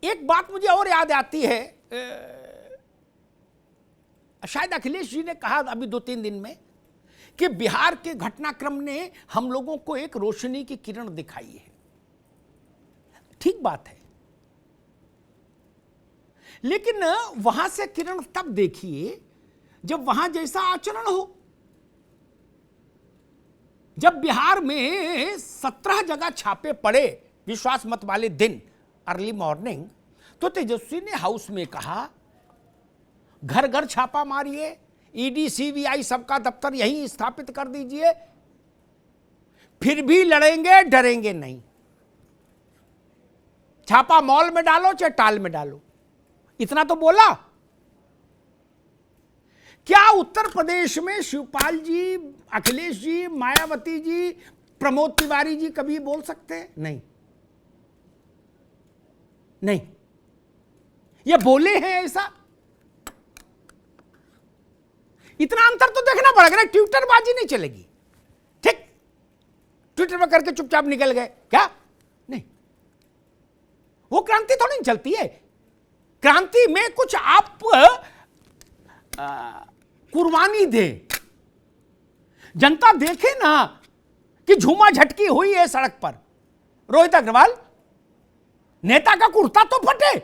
एक बात मुझे और याद आती है, शायद अखिलेश जी ने कहा अभी 2-3 दिन में कि बिहार के घटनाक्रम ने हम लोगों को एक रोशनी की किरण दिखाई है। ठीक बात है, लेकिन वहां से किरण तब देखिए जब वहां जैसा आचरण हो। जब बिहार में 17 जगह छापे पड़े विश्वास मत वाले दिन अर्ली मॉर्निंग, तो तेजस्वी ने हाउस में कहा घर घर छापा मारिए, ईडी सीबीआई सबका दफ्तर यहीं स्थापित कर दीजिए, फिर भी लड़ेंगे डरेंगे नहीं। छापा मॉल में डालो चाहे टाल में डालो, इतना तो बोला। क्या उत्तर प्रदेश में शिवपाल जी, अखिलेश जी, मायावती जी, प्रमोद तिवारी जी कभी बोल सकते हैं? नहीं, नहीं, ये बोले हैं ऐसा? इतना अंतर तो देखना पड़ेगा ना। ट्विटर बाजी नहीं चलेगी, ठीक? ट्विटर पर करके चुपचाप निकल गए क्या? नहीं, वो क्रांति थोड़ी नहीं चलती है। क्रांति में कुछ आप कुर्बानी दे, जनता देखे ना कि झूमा झटकी हुई है सड़क पर। रोहित अग्रवाल, नेता का कुर्ता तो फटे,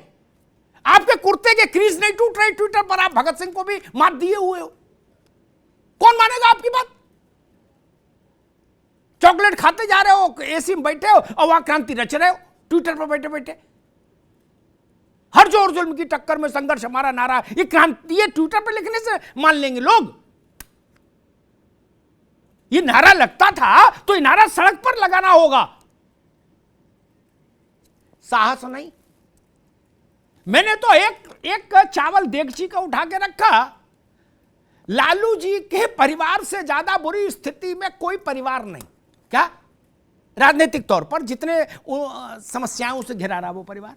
आपके कुर्ते के क्रीज नहीं टूट रहे। ट्विटर पर आप भगत सिंह को भी मात दिए हुए हो, कौन मानेगा आपकी बात? चॉकलेट खाते जा रहे हो, एसी में बैठे हो और वहां क्रांति रच रहे हो ट्विटर पर बैठे बैठे। हर जोर जुल्म की टक्कर में संघर्ष हमारा नारा, ये क्रांति, ये ट्विटर पर लिखने से मान लेंगे लोग? ये नारा लगता था तो ये नारा सड़क पर लगाना होगा, साहस नहीं। मैंने तो एक चावल देगची का उठा के रखा। लालू जी के परिवार से ज्यादा बुरी स्थिति में कोई परिवार नहीं, क्या राजनीतिक तौर पर जितने समस्याओं से घिरा रहा वो परिवार,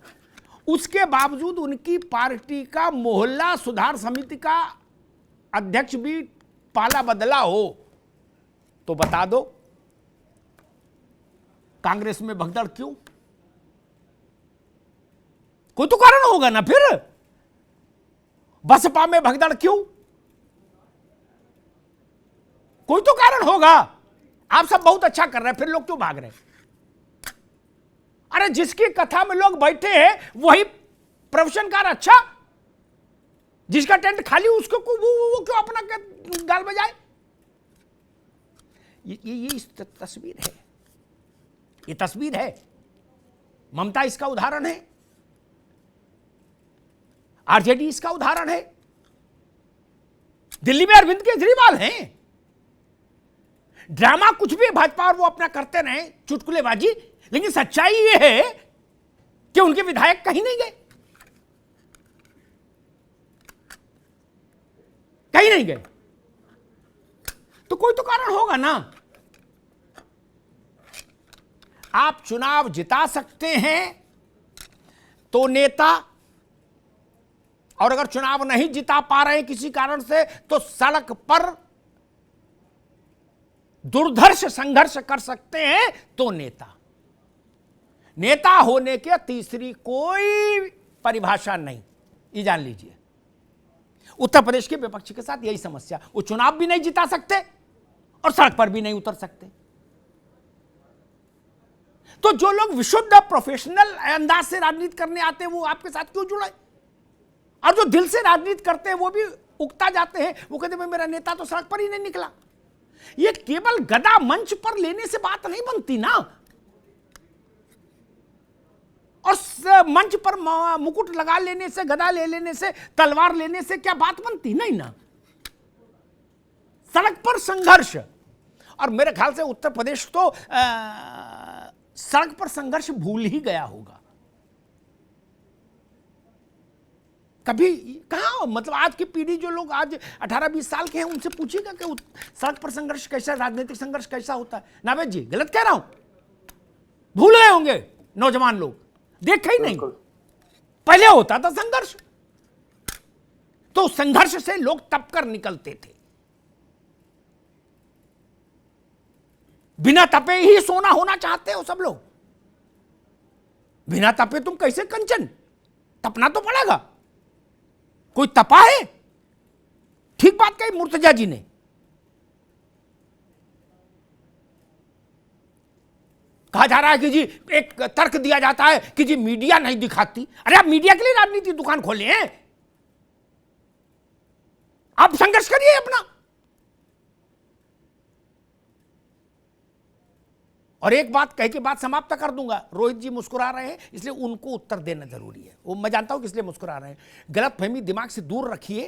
उसके बावजूद उनकी पार्टी का मोहल्ला सुधार समिति का अध्यक्ष भी पाला बदला हो तो बता दो कांग्रेस में भगदड़ क्यों? कोई तो कारण होगा ना। फिर बसपा में भगदड़ क्यों? कोई तो कारण होगा। आप सब बहुत अच्छा कर रहे हैं, फिर लोग क्यों भाग रहे हैं? अरे जिसकी कथा में लोग बैठे हैं वही प्रोफेशनकार अच्छा, जिसका टेंट खाली उसको वो क्यों अपना गाल बजाए? ये तस्वीर है, ये तस्वीर है। ममता इसका उदाहरण है, आरजेडी इसका उदाहरण है, दिल्ली में अरविंद केजरीवाल हैं। ड्रामा कुछ भी भाजपा और वो अपना करते रहे, चुटकुलेबाजी, लेकिन सच्चाई ये है कि उनके विधायक कहीं नहीं गए, कहीं नहीं गए। तो कोई तो कारण होगा ना। आप चुनाव जिता सकते हैं तो नेता, और अगर चुनाव नहीं जिता पा रहे किसी कारण से तो सड़क पर दुर्धर्ष संघर्ष कर सकते हैं तो नेता। नेता होने के तीसरी कोई परिभाषा नहीं, ये जान लीजिए। उत्तर प्रदेश के विपक्ष के साथ यही समस्या, वो चुनाव भी नहीं जिता सकते और सड़क पर भी नहीं उतर सकते। तो जो लोग विशुद्ध प्रोफेशनल अंदाज से राजनीति करने आते हैं वो आपके साथ क्यों जुड़े? और जो दिल से राजनीति करते हैं वो भी उकता जाते हैं, वो कहते हैं मेरा नेता तो सड़क पर ही नहीं निकला। ये केवल गदा मंच पर लेने से बात नहीं बनती ना, और मंच पर मुकुट लगा लेने से, गदा ले लेने से, तलवार लेने से क्या बात बनती? नहीं ना। सड़क पर संघर्ष, और मेरे ख्याल से उत्तर प्रदेश तो सड़क पर संघर्ष भूल ही गया होगा। कभी कहां, मतलब आज की पीढ़ी जो लोग आज 18-20 साल के हैं उनसे पूछिएगा कि सड़क पर संघर्ष कैसा, राजनीतिक संघर्ष कैसा होता है। नावेद जी गलत कह रहा हूं? भूल गए होंगे नौजवान लोग, देखा ही नहीं। पहले होता था संघर्ष, तो संघर्ष से लोग तप कर निकलते थे। बिना तपे ही सोना होना चाहते हो सब लोग। बिना तपे तुम कैसे कंचन? तपना तो पड़ेगा। कोई तपा है? ठीक बात कही मुर्तजा जी ने। कहा जा रहा है कि जी, एक तर्क दिया जाता है कि जी मीडिया नहीं दिखाती। अरे आप मीडिया के लिए राजनीति दुकान खोले हैं? आप संघर्ष करिए अपना। और एक बात कह के बात समाप्त कर दूंगा। रोहित जी मुस्कुरा रहे हैं, इसलिए उनको उत्तर देना जरूरी है। वो मैं जानता हूं कि इसलिए मुस्कुरा रहे हैं। गलतफहमी दिमाग से दूर रखिए।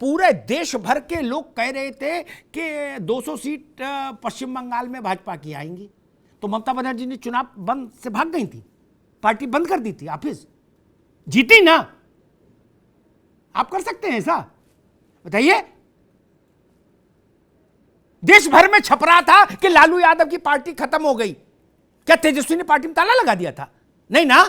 पूरे देश भर के लोग कह रहे थे कि 200 सीट पश्चिम बंगाल में भाजपा की आएंगी, तो ममता बनर्जी ने चुनाव बंद से भाग गई थी, पार्टी बंद कर दी थी, ऑफिस जीती ना। आप कर सकते हैं ऐसा? बताइए। देश भर में छप रहा था कि लालू यादव की पार्टी खत्म हो गई। क्या तेजस्वी ने पार्टी में ताला लगा दिया था? नहीं ना।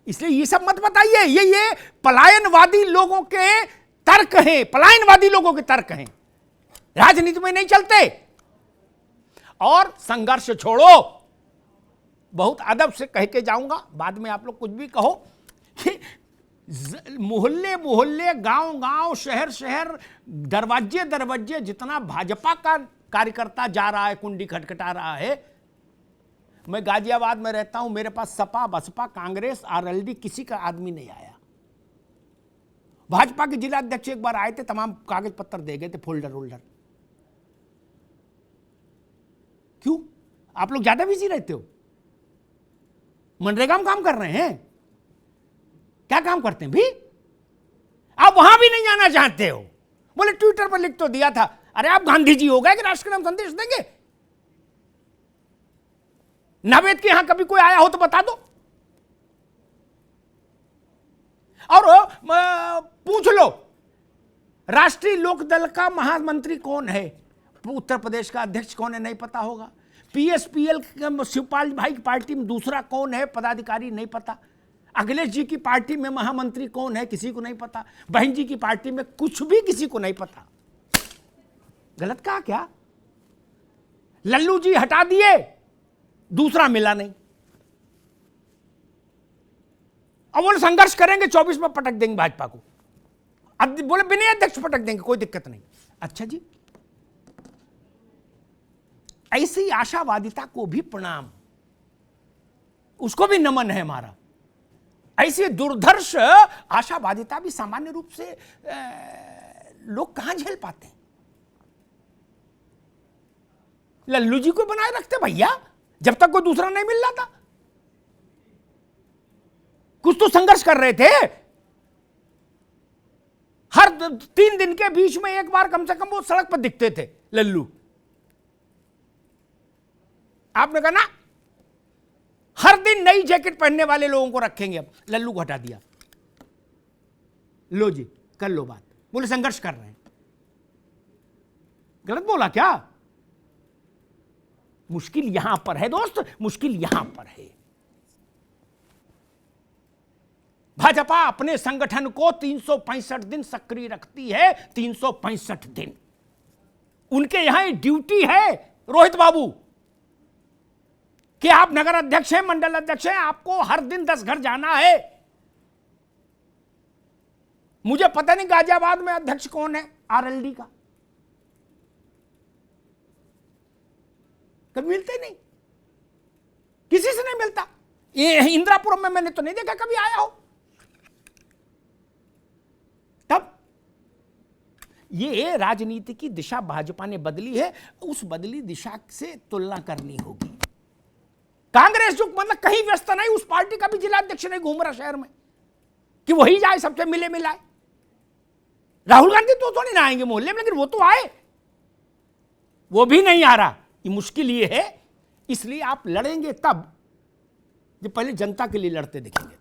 इसलिए ये सब मत बताइए। ये पलायनवादी लोगों के तर्क हैं, पलायनवादी लोगों के तर्क हैं, राजनीति में नहीं चलते। और संघर्ष छोड़ो। बहुत अदब से कह के जाऊंगा, बाद में आप लोग कुछ भी कहो। मोहल्ले मोहल्ले, गांव गांव, शहर शहर, दरवाजे दरवाजे जितना भाजपा का कार्यकर्ता जा रहा है, कुंडी खटखटा रहा है। मैं गाजियाबाद में रहता हूं, मेरे पास सपा, बसपा, कांग्रेस, आरएलडी किसी का आदमी नहीं आया। भाजपा के जिला अध्यक्ष एक बार आए थे, तमाम कागज पत्तर दे गए थे, फोल्डर वोल्डर। क्यों? आप लोग ज्यादा बिजी रहते हो। मनरेगा में काम कर रहे हैं। क्या काम करते हैं भी? आप वहां भी नहीं जाना चाहते हो। बोले ट्विटर पर लिख तो दिया था। अरे आप गांधी जी हो गए कि राष्ट्र के नाम संदेश देंगे? नावेद के यहां कभी कोई आया हो तो बता दो। और पूछ लो राष्ट्रीय लोकदल का महामंत्री कौन है, उत्तर प्रदेश का अध्यक्ष कौन है, नहीं पता होगा। पीएसपीएल शिवपाल भाई की पार्टी में दूसरा कौन है, पदाधिकारी नहीं पता। अखिलेश जी की पार्टी में महामंत्री कौन है, किसी को नहीं पता। बहन जी की पार्टी में कुछ भी किसी को नहीं पता। गलत कहा क्या? लल्लू जी हटा दिए, दूसरा मिला नहीं। अब वो संघर्ष करेंगे, 24 में पटक देंगे भाजपा को। अब बोले बिना अध्यक्ष पटक देंगे, कोई दिक्कत नहीं। अच्छा जी, ऐसी आशावादिता को भी प्रणाम, उसको भी नमन है हमारा। ऐसी दुर्धर्ष आशावादिता भी सामान्य रूप से लोग कहां झेल पाते हैं। लल्लू जी को बनाए रखते भैया, जब तक कोई दूसरा नहीं मिल रहा था। कुछ तो संघर्ष कर रहे थे। हर 3 दिन के बीच में एक बार कम से कम वो सड़क पर दिखते थे लल्लू। आपने कहा ना हर दिन नई जैकेट पहनने वाले लोगों को रखेंगे, अब लल्लू को हटा दिया। लो जी, कर लो बात। बोले संघर्ष कर रहे हैं। गलत बोला क्या? मुश्किल यहां पर है दोस्त, मुश्किल यहां पर है। भाजपा अपने संगठन को 365 दिन सक्रिय रखती है। 365 दिन उनके यहां ड्यूटी है रोहित बाबू कि आप नगर अध्यक्ष हैं, मंडल अध्यक्ष हैं, आपको हर दिन 10 घर जाना है। मुझे पता नहीं गाजियाबाद में अध्यक्ष कौन है आरएलडी का, कभी मिलते नहीं, किसी से नहीं मिलता। ये इंदिरापुरम में मैंने तो नहीं देखा कभी आया हो। तब ये राजनीति की दिशा भाजपा ने बदली है, उस बदली दिशा से तुलना करनी होगी। कांग्रेस जो मतलब कहीं व्यस्त नहीं, उस पार्टी का भी जिला अध्यक्ष नहीं घूम रहा शहर में कि वही जाए सबसे मिले मिलाए। राहुल गांधी तो नहीं ना आएंगे मोहल्ले में, लेकिन वो तो आए, वो भी नहीं आ रहा। ये मुश्किल ये है, इसलिए आप लड़ेंगे तब जब पहले जनता के लिए लड़ते दिखेंगे।